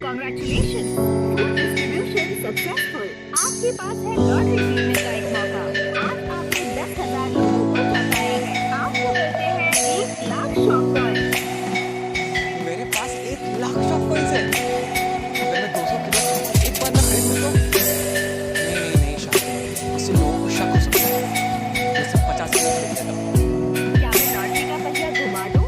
Congratulations! Food distribution successful. आपके पास है lottery जीतने का एक मौका। आज आपने 10,000 लोगों को चौंकाया है। आपको मिलते हैं 1,00,000 शॉप कॉइन्स। मेरे पास 1,00,000 शॉप कॉइन्स है। अगर मैं 200 किलो एक बार में खरीद लूं तो नहीं शादी, इससे लोगों को शक हो सकता है। मैं सब 50 किलो खरीद लेता हूँ। क्या मैं लॉटरी का पहिया घुमा दूं?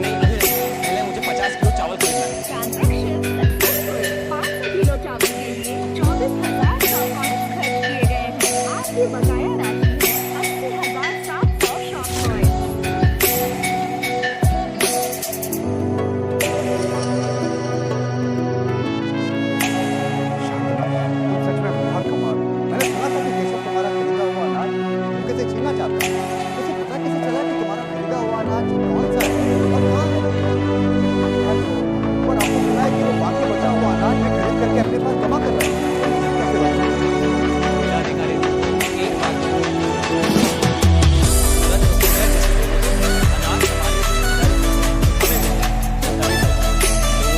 नहीं, अभी नहीं। पहले मुझे 50 किलो चावल खरीदना है। Transaction successful. 500 किलो चावल के लिए 24,000 शॉप कॉइन्स खर्च किए गए हैं। आपकी बकाया राशि है 80,700 शॉप कॉइन्स। सच में बहुत कमाल। मैंने सुना था कि केशव तुम्हारा खरीदा हुआ अनाज धोखे से छीनना चाहता है। उसे पता कैसे चला कि तुम्हारा खरीदा हुआ अनाज कौन सा है और कहाँ है? और आपको सुना है कि वो बाकी बचा हुआ अनाज भी खरीद करके अपने पास जमा कर रहा है। कैसे बचा? अधिकारी एक बात अगर उसके घर जैसे अनाज हमारे घर हमें मिलता है, तभी तो लोगों की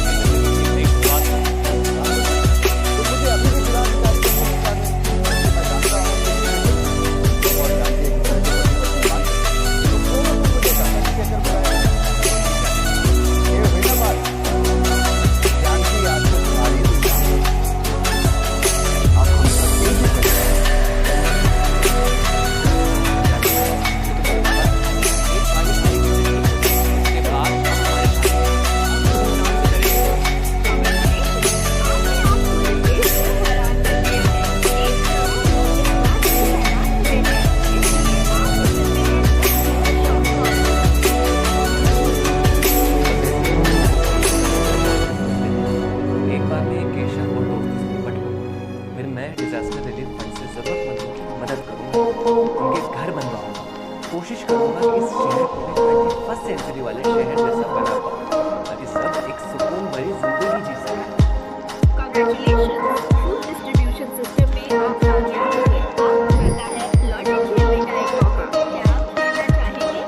जिंदगी की नई शुरुआत है। तो मुझे अभी भी बुला के मैं जानता हूँ कि और जानती है कि घर के बच्चे मान तो दोनों को मुझे जानने की कैसे बुलाया? ये हुई ना बात। जानती आज तो तुम्हारी दुनिया। अब हम सब यही करते हैं। एक सारी सारी उसके बाद हमारे एक बार में केशव और दोस्ती से निपट लूं, फिर मैं डिजास्टर रिलीफ फंड से जरूरतमंदों की मदद करूंगा, उनके घर बनवाऊंगा, कोशिश करूंगा कि इस शहर को भी 21st सेंचुरी वाले शहर जैसा बना पाऊं ताकि सब एक सुकून भरी जिंदगी जी सकें। Congratulations! Food distribution system में आप कामयाब हुए। आपको मिलता है लॉटरी खेलने का एक मौका। क्या आप खेलना चाहेंगे?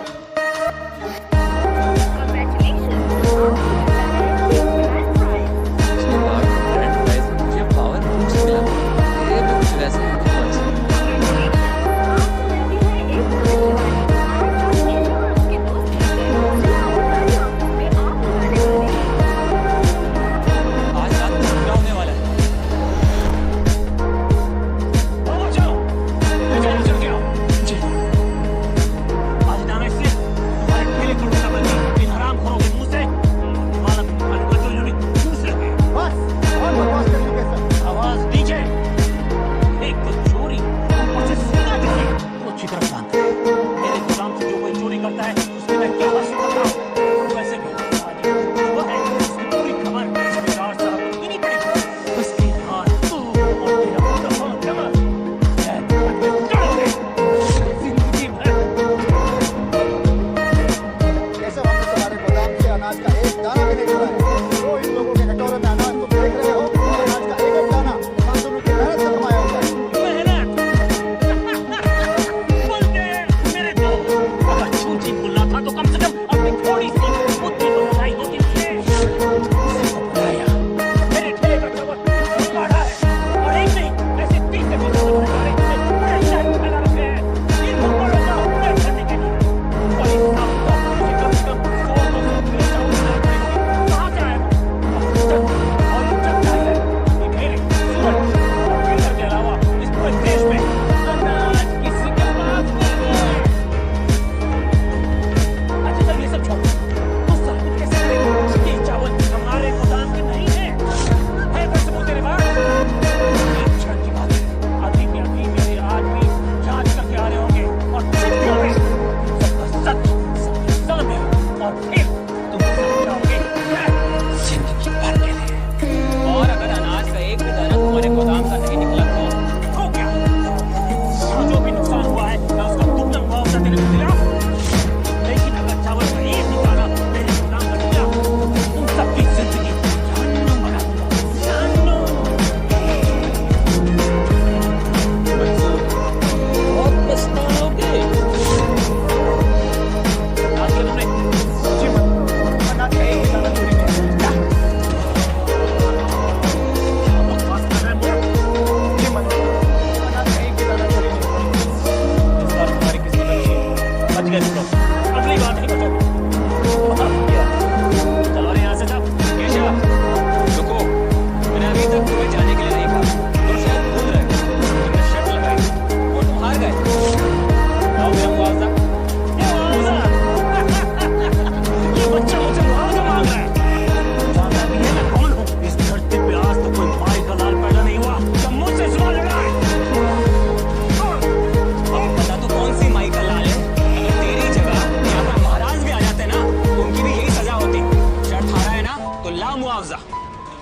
Congratulations! आपको मिलता है एक grand prize। पिछली बार ग्रैंड प्राइज में मुझे पावर बूस्ट मिला, ये भी कुछ वैसे ही होने वाला है। Congratulations! आपको मिलती है एक पुलिस गाड़ी। आज आप केशव और उसके दोस्त मिलकर जिला अधिकारी ऑफिस में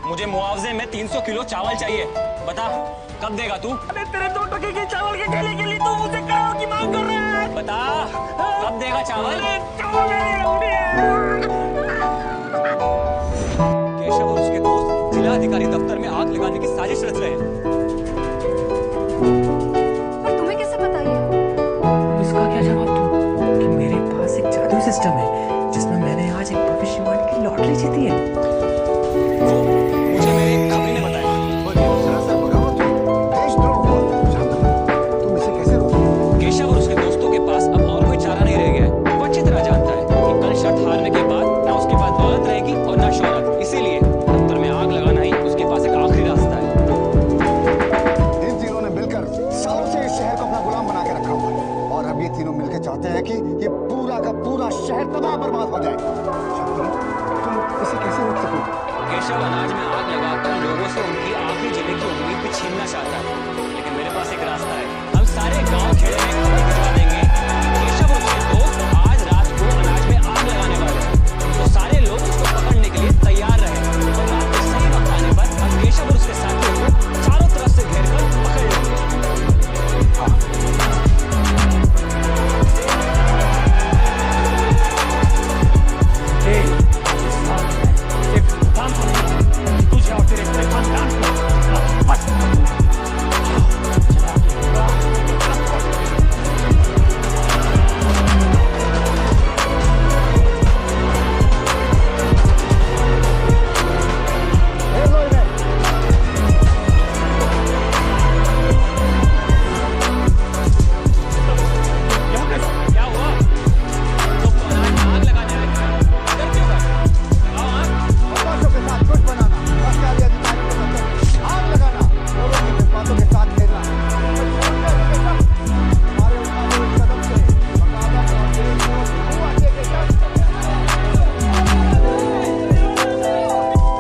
मुझे मुआवजे में 300 किलो चावल चाहिए। बता कब देगा तू? अरे तेरे 2 टके के चावल के ठेले के लिए तू मुझे करोड़ की मांग कर रहा है। बता कब देगा चावल? चावल मेरी लौड़ी है। केशव और उसके दोस्त जिला अधिकारी दफ्तर में आग लगाने की साजिश रच रहे हैं। पर तुम्हें कैसे पता ये? अब इसका क्या जवाब दूं कि मेरे पास एक जादुई सिस्टम है जिसमें मैंने आज एक भविष्यवाणी की लॉटरी जीती है। मुझे मेरे एक खबरी ने बताया। सरासर बगावत हो, देशद्रोह हुआ। शांतनु, तुम इसे कैसे रोकोगे? केशव और उसके दोस्तों के पास अब और कोई चारा नहीं रह गया है। वो अच्छी तरह जानता है कि कल शर्त हारने के बाद ना उसके पास दौलत रहेगी और ना शोहरत। इसीलिए दफ्तर में आग लगाना ही उसके पास एक आखिरी रास्ता है। इन तीनों ने मिलकर सालों से इस शहर को अपना गुलाम बना के रखा हुआ है और अब ये तीनों मिलकर चाहते हैं कि ये पूरा का पूरा शहर तबाह बर्बाद हो जाए। शांतनु, तुम इसे कैसे रोक सकोगे? केशव अनाज में आग लगाकर लोगों से उनकी आखिरी जीने की उम्मीद भी छीनना चाहता है, लेकिन मेरे पास एक रास्ता है। हम सारे गांव खेड़े में खबर भिजवा देंगे कि केशव और उसके दोस्त आज रात को अनाज में आग लगाने वाले हैं। तो सारे लोग उसको पकड़ने के लिए तैयार रहे और रात के सही वक्त आने पर हम केशव और उसके साथियों को चारों तरफ से घेर कर पकड़ लेंगे। तुझे और तेरे पूरे खानदान को बस क्या हुआ? तुम तो अनाज में आग लगाने आए थे। इधर क्यों गए? आओ आग। बदमाशों के साथ कुछ बनाना, सरकारी अधिकारियों को मतलब आग लगाना, लोगों की जज्बातों के साथ खेलना। हमारे उठाए हुए कदम से बगावत और देश को धुआं देके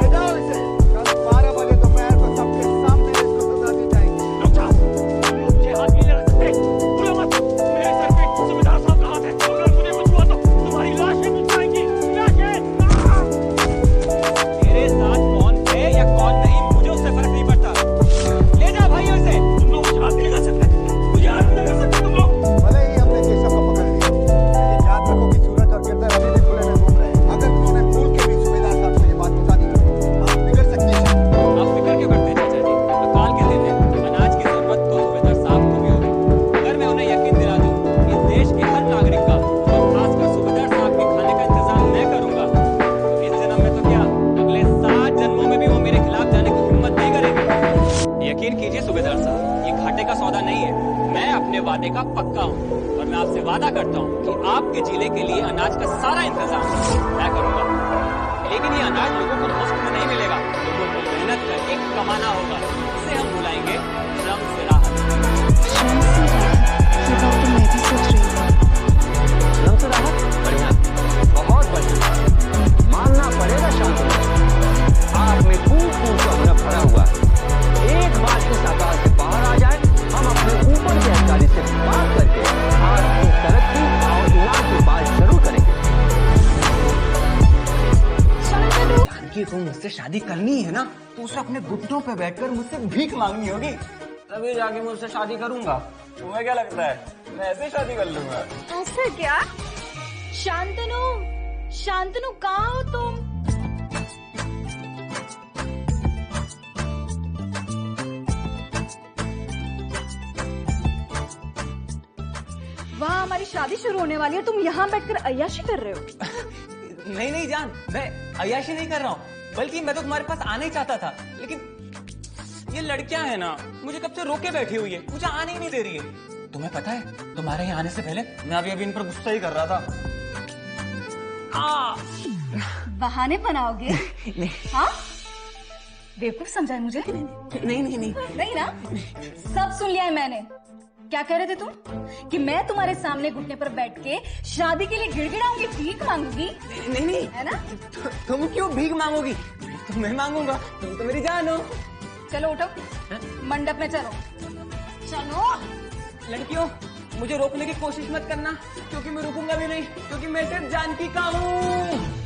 ले जाओ इसे। कल 12 बजे दोपहर को सबके सामने इसको सजा दी जाएगी। रुक जाओ। मुझे हाथ नहीं लगा सकते। पूरा मत। मेरे सर पे सुबेदार साहब का हाथ है। अगर मुझे कुछ हुआ तो तुम्हारी लाशें मिल जाएंगी। लाशें। मेरे साथ कौन थे या कौन नहीं मुझे उससे फर्क नहीं पड़ता। ले जा भाई उसे। तुम लोग मुझे हाथ नहीं लगा सकते। मुझे हाथ नहीं लगा सकते तुम लोग। भले ही हमने केशव को पकड़ लिया, लेकिन याद रखो कि सूरज और गिरधर अभी भी खुले में घूम रहे हैं। अगर तुमने भूल के भी सूबेदार साहब को ये बात बता दी तो आप बिगड़ सकती है। आप फिक्र क्यों करते हैं चाचा जी? अकाल के दिन है, अनाज की जरूरत तो सूबेदार साहब को भी होगी। अगर मैं उन्हें यकीन दिला दूं कि देश के हर नागरिक का और खासकर सूबेदार साहब के खाने का इंतजाम मैं करूंगा, तो इस जन्म में तो क्या अगले 7 जन्मों में भी वो मेरे खिलाफ जाने की हिम्मत नहीं करेंगे। यकीन कीजिए सूबेदार साहब, ये घाटे का सौदा नहीं है। मैं अपने वादे का पक्का हूँ और मैं आपसे वादा करता हूँ कि आपके जिले के लिए अनाज का सारा इंतजाम मैं करूंगा। लेकिन ये अनाज लोगों को मुफ्त में नहीं मिलेगा, लोगों को मेहनत करके कमाना होगा। इसे हम बुलाएंगे श्रम से राहत। श्रम से राहत, ये बात तो मैं भी सोच रही थी। श्रम से राहत? बढ़िया, बहुत बढ़िया। मानना पड़ेगा शांतनु, आग में फूट का हुनर भरा हुआ है। एक बार इस आकाश से बाहर आ जाए, हम अपने ऊपर के अधिकारी से बात करके आग की तरक्की और इनाम की बात जरूर करेंगे। शांतनु, जानकी को मुझसे शादी करनी है ना, तो उसे अपने घुटनों पे बैठकर मुझसे भीख मांगनी होगी, तभी जाके मैं उससे शादी करूंगा। तुम्हें क्या लगता है मैं ऐसे शादी कर लूंगा? ऐसा क्या? शांतनु, शांतनु कहाँ हो तुम? वहाँ हमारी शादी शुरू होने वाली है, तुम यहाँ बैठकर अय्याशी कर रहे हो। नहीं नहीं जान, मैं अय्याशी नहीं कर रहा हूँ, बल्कि मैं तो तुम्हारे पास आने ही चाहता था, लेकिन ये लड़कियां हैं ना, मुझे कब से रोके बैठी हुई है, मुझे आने ही नहीं दे रही है। तुम्हें पता है तुम्हारे यहाँ आने से पहले मैं अभी इन पर गुस्सा ही कर रहा था। बहाने बनाओगे? हाँ, बेवकूफ समझा है मुझे? नहीं ना, सब सुन लिया है मैंने। क्या कह रहे थे तुम कि मैं तुम्हारे सामने घुटने पर बैठ के शादी के लिए गिड़गिड़ाऊंगी, भीख मांगूंगी? नहीं है ना? तुम क्यों भीख मांगोगी? तो मैं मांगूंगा, तुम तो मेरी जान हो। चलो उठो, मंडप में चलो। चलो। लड़कियों, मुझे रोकने की कोशिश मत करना, क्योंकि मैं रुकूंगा भी नहीं, क्योंकि मैं सिर्फ जानकी का हूँ।